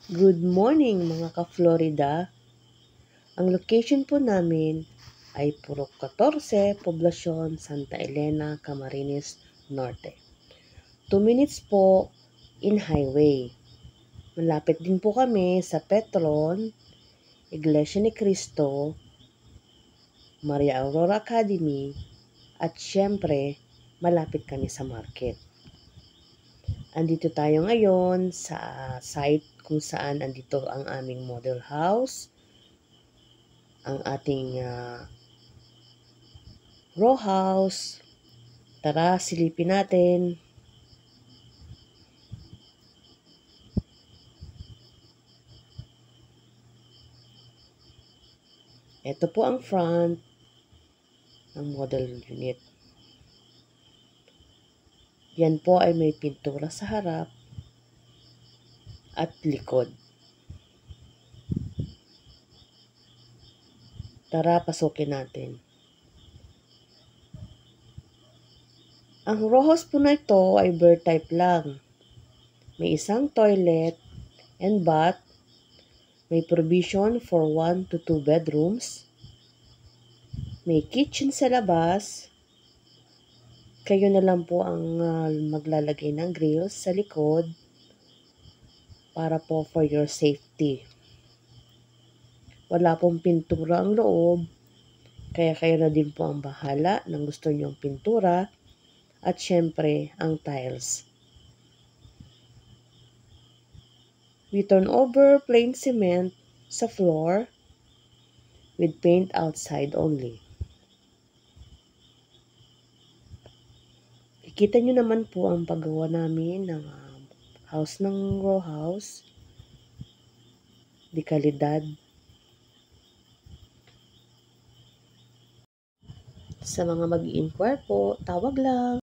Good morning mga ka-Florida. Ang location po namin ay Purok 14, Poblacion, Santa Elena, Camarines Norte. 2 minutes po in highway. Malapit din po kami sa Petron, Iglesia ni Cristo, Maria Aurora Academy, at syempre, malapit kami sa market. Andito tayo ngayon sa site kung saan andito ang aming model house, ang ating row house. Tara, silipin natin. Ito po ang front ng model unit. Yan po ay may pintura sa harap at likod. Tara, pasukin natin. Ang row house po na ito ay bare type lang. May isang toilet and bath. May provision for 1 to 2 bedrooms. May kitchen sa labas. Kayo na lang po ang maglalagay ng grills sa likod para po for your safety. Wala pong pintura ang loob, kaya kayo na din po ang bahala ng gusto nyong pintura at syempre ang tiles. We turn over plain cement sa floor with paint outside only. Ikita nyo naman po ang paggawa namin ng house ng row house. Di kalidad. Sa mga mag-i-inquire po, tawag lang.